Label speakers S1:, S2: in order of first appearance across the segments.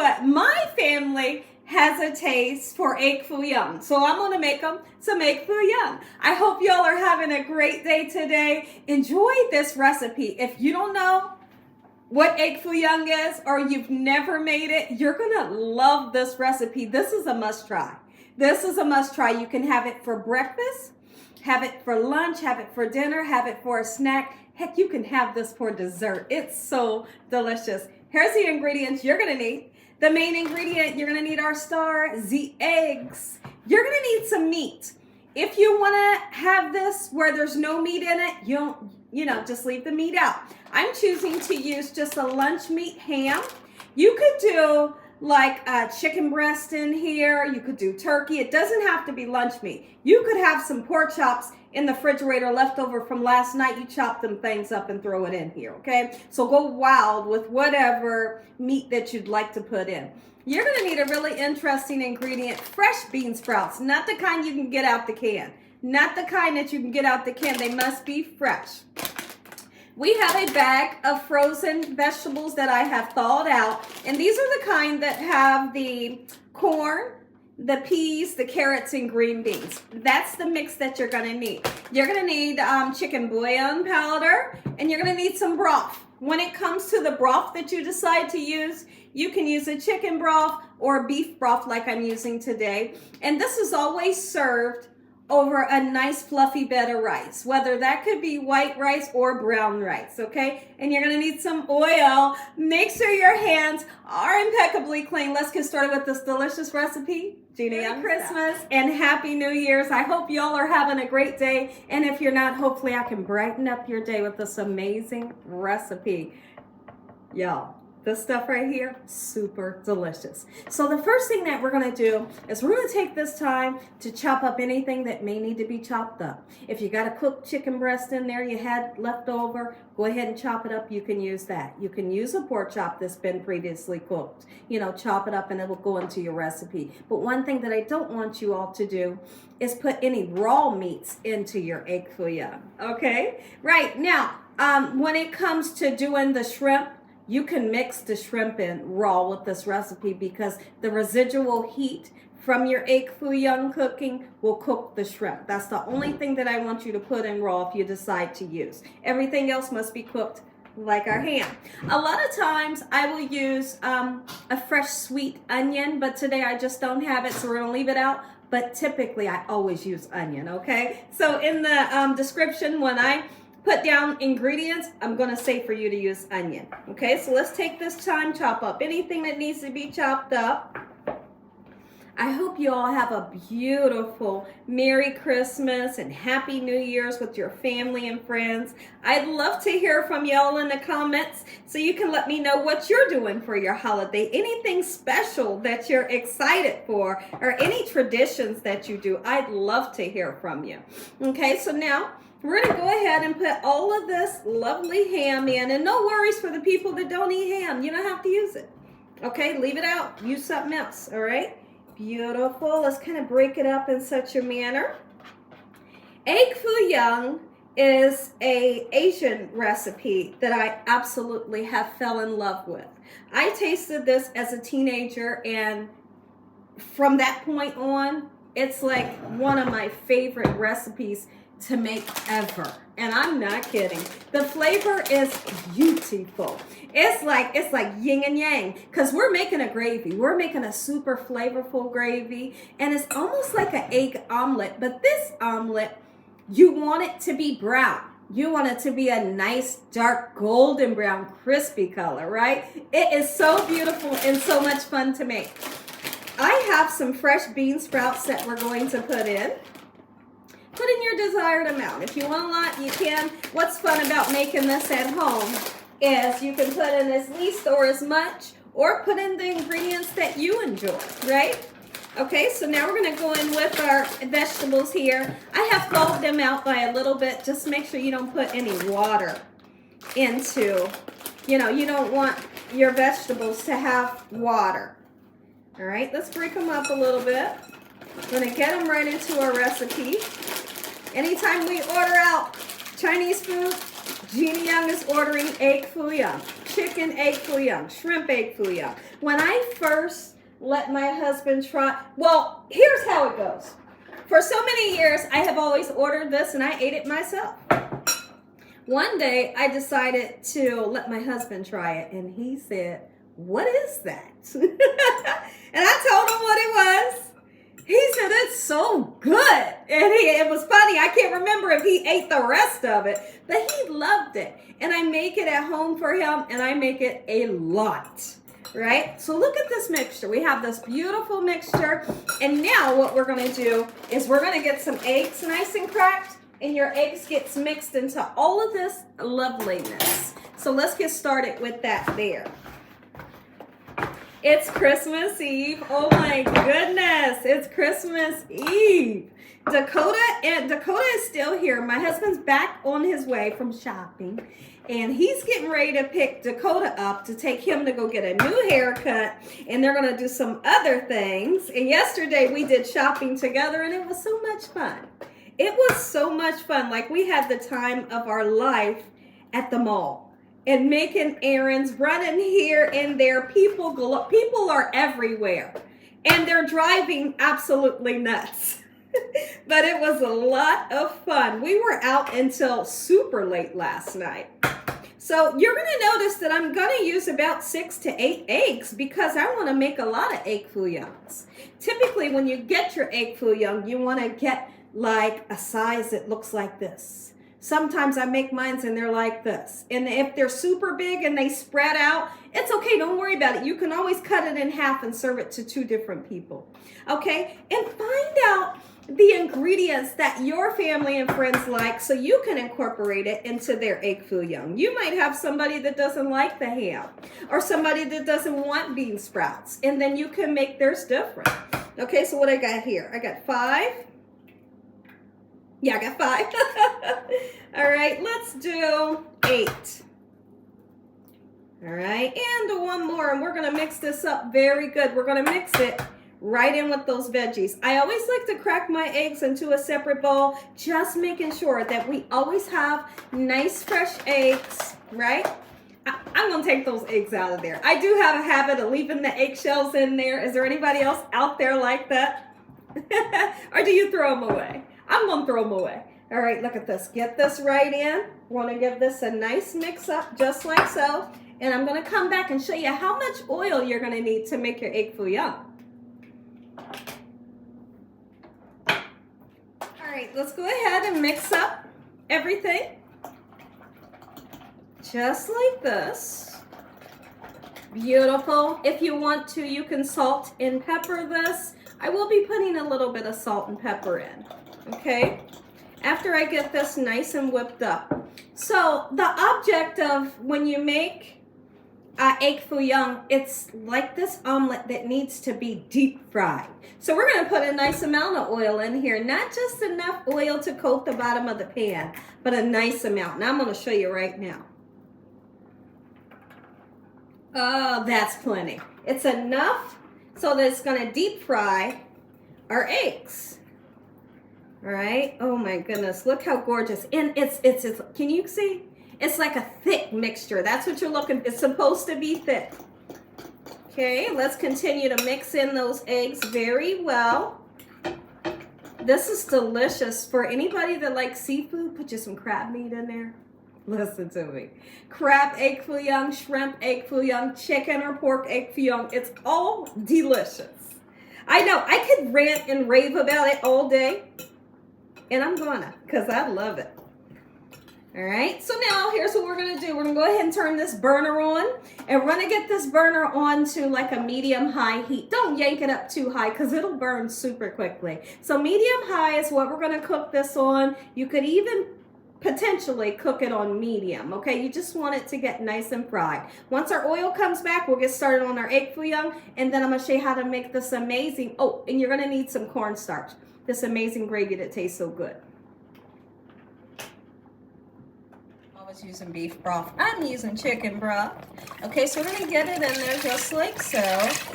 S1: what? My family has a taste for egg foo young. So I'm going to make them some egg foo young. I hope y'all are having a great day today. Enjoy this recipe. If you don't know what egg foo young is or you've never made it, you're going to love this recipe. This is a must try. This is a must try. You can have it for breakfast, have it for lunch, have it for dinner, have it for a snack. Heck, you can have this for dessert. It's so delicious. Here's the ingredients you're going to need. The main ingredient, you're going to need our star, the eggs. You're going to need some meat. If you want to have this where there's no meat in it, just leave the meat out. I'm choosing to use just a lunch meat ham. You could do like a chicken breast in here. You could do turkey. It doesn't have to be lunch meat. You could have some pork chops in the refrigerator left over from last night. You chop them things up and throw it in here, okay? So go wild with whatever meat that you'd like to put in. You're going to need a really interesting ingredient, fresh bean sprouts, not the kind you can get out the can. Not the kind that you can get out the can. They must be fresh. We have a bag of frozen vegetables that I have thawed out, and these are the kind that have the corn, the peas, the carrots, and green beans. That's the mix that you're going to need. You're going to need chicken bouillon powder, and you're going to need some broth. When it comes to the broth that you decide to use, you can use a chicken broth or beef broth like I'm using today. And this is always served over a nice fluffy bed of rice, whether that could be white rice or brown rice, okay? And you're gonna need some oil. Make sure your hands are impeccably clean. Let's get started with this delicious recipe. Gina, Merry Christmas and Happy New Year's. I hope y'all are having a great day. And if you're not, hopefully I can brighten up your day with this amazing recipe. Y'all, this stuff right here, super delicious. So the first thing that we're going to do is we're going to take this time to chop up anything that may need to be chopped up. If you got a cooked chicken breast in there you had left over, go ahead and chop it up. You can use that. You can use a pork chop that's been previously cooked. Chop it up and it will go into your recipe. But one thing that I don't want you all to do is put any raw meats into your egg foo young. Okay? Right. Now, when it comes to doing the shrimp, you can mix the shrimp in raw with this recipe because the residual heat from your egg foo young cooking will cook the shrimp. That's the only thing that I want you to put in raw if you decide to use. Everything else must be cooked like our ham. A lot of times I will use a fresh sweet onion, but today I just don't have it, so we're gonna leave it out. But typically I always use onion, okay? So in the description when I put down ingredients, I'm going to say for you to use onion. Okay, so let's take this time, chop up anything that needs to be chopped up. I hope you all have a beautiful Merry Christmas and Happy New Year's with your family and friends. I'd love to hear from y'all in the comments so you can let me know what you're doing for your holiday. Anything special that you're excited for or any traditions that you do. I'd love to hear from you. Okay, so now we're going to go ahead and put all of this lovely ham in. And no worries for the people that don't eat ham. You don't have to use it. Okay, leave it out. Use something else, all right? Beautiful. Let's kind of break it up in such a manner. Egg foo young is an Asian recipe that I absolutely have fell in love with. I tasted this as a teenager, and from that point on, it's like one of my favorite recipes to make ever. And I'm not kidding. The flavor is beautiful. It's like yin and yang because we're making a gravy. We're making a super flavorful gravy, and it's almost like an egg omelet, but this omelet, you want it to be brown. You want it to be a nice dark golden brown crispy color, right? It is so beautiful and so much fun to make. I have some fresh bean sprouts that we're going to put in. Put in your desired amount. If you want a lot, you can. What's fun about making this at home is you can put in as least or as much, or put in the ingredients that you enjoy, right? Okay, so now we're going to go in with our vegetables here. I have thawed them out by a little bit. Just make sure you don't put any water into, you don't want your vegetables to have water. All right, let's break them up a little bit. We're going to get them right into our recipe. Anytime we order out Chinese food, Gina Young is ordering egg foo young. chicken egg fouillon, shrimp egg fouillon. When I first let my husband try, well, here's how it goes. For so many years, I have always ordered this and I ate it myself. One day, I decided to let my husband try it, and he said, "What is that?" And I told him what it was. He said, "It's so good." And it was funny. I can't remember if he ate the rest of it, but he loved it. And I make it at home for him, and I make it a lot, right? So look at this mixture. We have this beautiful mixture. And now what we're going to do is we're going to get some eggs nice and cracked, and your eggs gets mixed into all of this loveliness. So let's get started with that there. It's Christmas Eve. Oh my goodness. It's Christmas Eve. Dakota is still here. My husband's back on his way from shopping, and he's getting ready to pick Dakota up to take him to go get a new haircut, and they're going to do some other things. And yesterday we did shopping together, and it was so much fun. It was so much fun. Like, we had the time of our life at the mall and making errands, running here and there. People are everywhere, and they're driving absolutely nuts. But it was a lot of fun. We were out until super late last night. So you're going to notice that I'm going to use about 6 to 8 eggs because I want to make a lot of egg fouillons. Typically, when you get your egg fouillon, you want to get like a size that looks like this. Sometimes I make mine and they're like this. And if they're super big and they spread out, it's okay. Don't worry about it. You can always cut it in half and serve it to 2 different people. Okay? And find out the ingredients that your family and friends like so you can incorporate it into their egg fouillon. You might have somebody that doesn't like the ham or somebody that doesn't want bean sprouts, and then you can make theirs different. Okay, so what I got here? I got 5. Yeah, I got 5. All right, let's do 8. All right, and one more, and we're going to mix this up very good. We're going to mix it right in with those veggies. I always like to crack my eggs into a separate bowl, just making sure that we always have nice fresh eggs, right? I'm going to take those eggs out of there. I do have a habit of leaving the eggshells in there. Is there anybody else out there like that? Or do you throw them away? I'm going to throw them away. All right, look at this. Get this right in. Want to give this a nice mix up, just like so. And I'm going to come back and show you how much oil you're going to need to make your egg fouillon. All right, let's go ahead and mix up everything. Just like this. Beautiful. If you want to, you can salt and pepper this. I will be putting a little bit of salt and pepper in. Okay, after I get this nice and whipped up. So the object of when you make egg fouillon, it's like this omelet that needs to be deep fried. So we're going to put a nice amount of oil in here, not just enough oil to coat the bottom of the pan, but a nice amount. And I'm going to show you right now. Oh, that's plenty. It's enough so that it's going to deep fry our eggs. All right. Oh my goodness. Look how gorgeous. And it's can you see? It's like a thick mixture. That's what you're looking for. It's supposed to be thick. Okay, let's continue to mix in those eggs very well. This is delicious. For anybody that likes seafood, put just some crab meat in there. Listen to me. Crab egg fouillon, shrimp egg fouillon, chicken or pork egg fouillon. It's all delicious. I know. I could rant and rave about it all day. And I'm gonna, because I love it. All right, so now here's what we're gonna do. We're gonna go ahead and turn this burner on, and we're gonna get this burner on to like a medium-high heat. Don't yank it up too high because it'll burn super quickly. So medium-high is what we're gonna cook this on. You could even potentially cook it on medium, okay? You just want it to get nice and fried. Once our oil comes back, we'll get started on our egg fouillon, and then I'm gonna show you how to make this amazing, oh, and you're gonna need some cornstarch. This amazing gravy that tastes so good.
S2: was using beef broth. I'm using chicken broth. Okay, so we're going to get it in there just like so.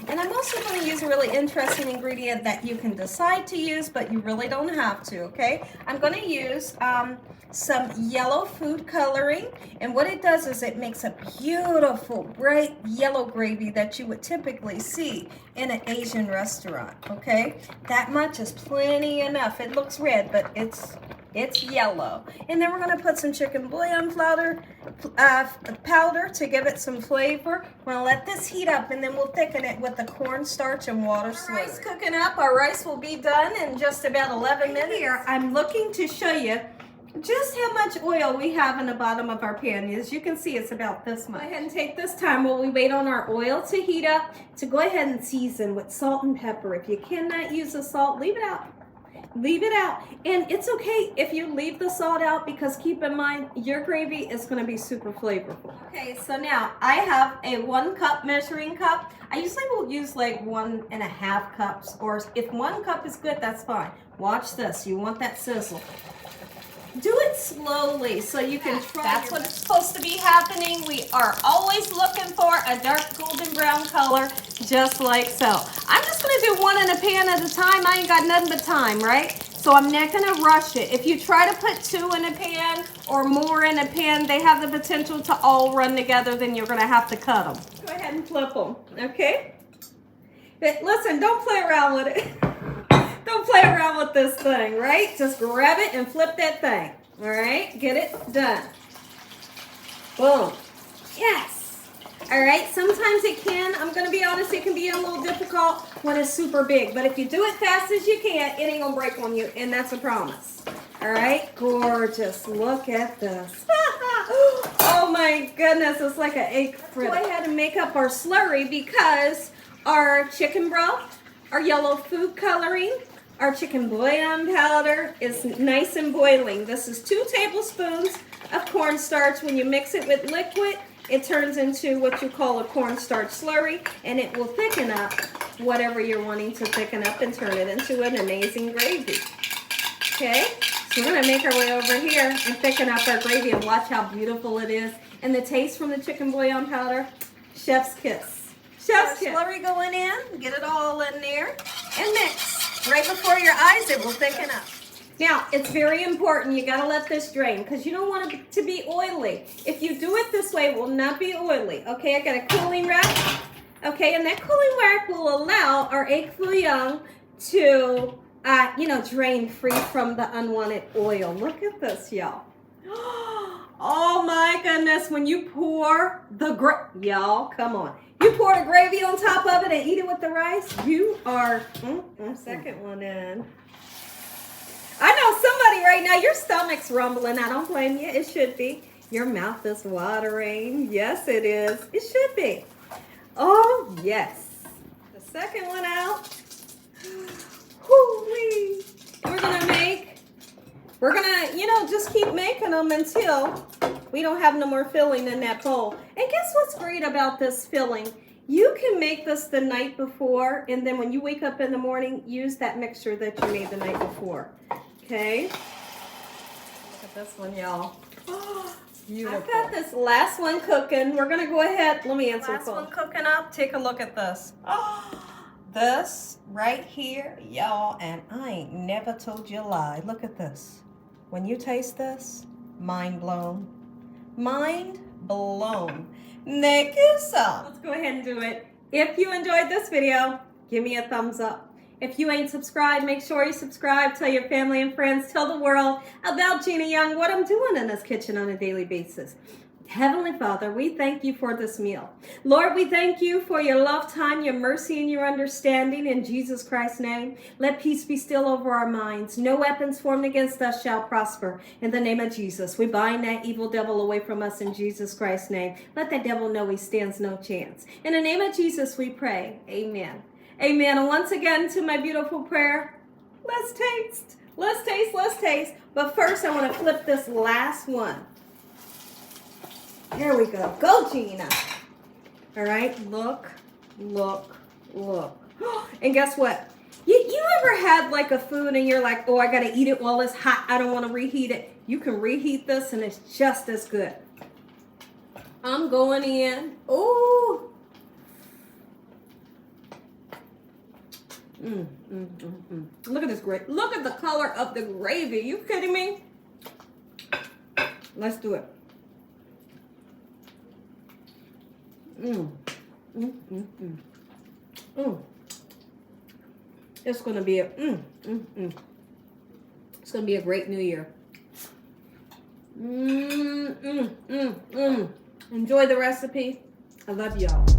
S2: And I'm also going to use a really interesting ingredient that you can decide to use, but you really don't have to, okay? I'm going to use some yellow food coloring, and what it does is it makes a beautiful bright yellow gravy that you would typically see in an Asian restaurant, okay? That much is plenty enough. It looks red, but it's yellow. And then we're going to put some chicken bouillon powder to give it some flavor. We're going to let this heat up, and then we'll thicken it with the cornstarch and water slurry. Our rice cooking up. Our rice will be done in just about 11 minutes.
S1: Here, I'm looking to show you just how much oil we have in the bottom of our pan. As you can see, it's about this much. Go ahead and take this time while we wait on our oil to heat up to go ahead and season with salt and pepper. If you cannot use the salt, leave it out. Leave it out. And it's okay if you leave the salt out, because keep in mind your gravy is going to be super flavorful. Okay, so now I have a 1 cup measuring cup. I usually will use like 1.5 cups, or if 1 cup is good, that's fine. Watch this. You want that sizzle. Do it slowly so you can try.
S2: That's what's supposed to be happening. We are always looking for a dark golden brown color, just like so. I'm just going to do 1 in a pan at a time. I ain't got nothing but time, right? So I'm not going to rush it. If you try to put 2 in a pan or more in a pan, they have the potential to all run together. Then you're going to have to cut them.
S1: Go ahead and flip them, okay? But listen, don't play around with it. Don't play around with this thing, right? Just grab it and flip that thing. All right, get it done. Boom. Yes. All right, sometimes it can, I'm going to be honest, it can be a little difficult when it's super big. But if you do it fast as you can, it ain't going to break on you, and that's a promise. All right, gorgeous. Look at this. Oh my goodness, it's like an egg fritter. Go ahead and make up our slurry, because our chicken broth, our yellow food coloring, our chicken bouillon powder is nice and boiling. This is 2 tablespoons of cornstarch. When you mix it with liquid, it turns into what you call a cornstarch slurry, and it will thicken up whatever you're wanting to thicken up and turn it into an amazing gravy. Okay, so we're going to make our way over here and thicken up our gravy, and watch how beautiful it is. And the taste from the chicken bouillon powder, chef's kiss. Chef's kiss.
S2: Slurry going in, get it all in there, and mix. Right before your eyes, it will thicken up.
S1: Now, it's very important. You got to let this drain, because you don't want it to be oily. If you do it this way, it will not be oily. Okay, I got a cooling rack. Okay, and that cooling rack will allow our egg foo young to, drain free from the unwanted oil. Look at this, y'all. Oh my goodness, when you pour the y'all, come on. You pour the gravy on top of it and eat it with the rice, you are, second one in. I know somebody right now, your stomach's rumbling. I don't blame you, it should be. Your mouth is watering. Yes, it is. It should be. Oh, yes. The second one out. Whoo-wee. We're gonna, just keep making them until we don't have no more filling in that bowl. And guess what's great about this filling? You can make this the night before, and then when you wake up in the morning, use that mixture that you made the night before. Okay? Look at this one, y'all. Beautiful. I've got this last one cooking. We're gonna go ahead. Let me answer the phone.
S2: Last one cooking up. Take a look at this. This right here, y'all, and I ain't never told you a lie. Look at this. When you taste this, mind blown. Mind blown. Thank you, so.
S1: Let's go ahead and do it. If you enjoyed this video, give me a thumbs up. If you ain't subscribed, make sure you subscribe. Tell your family and friends. Tell the world about Gina Young, what I'm doing in this kitchen on a daily basis. Heavenly Father, we thank you for this meal. Lord, we thank you for your love time, your mercy, and your understanding in Jesus Christ's name. Let peace be still over our minds. No weapons formed against us shall prosper. In the name of Jesus, we bind that evil devil away from us in Jesus Christ's name. Let that devil know he stands no chance. In the name of Jesus, we pray. Amen. Amen. And once again, to my beautiful prayer, let's taste. Let's taste. Let's taste. But first, I want to flip this last one. There we go. Go, Gina. All right. Look, look, look. And guess what? You ever had like a food and you're like, oh, I got to eat it while it's hot. I don't want to reheat it. You can reheat this and it's just as good. I'm going in. Ooh. Look at this gravy. Look at the color of the gravy. You kidding me? Let's do it. It's gonna be a It's gonna be a great New Year. Enjoy the recipe. I love y'all.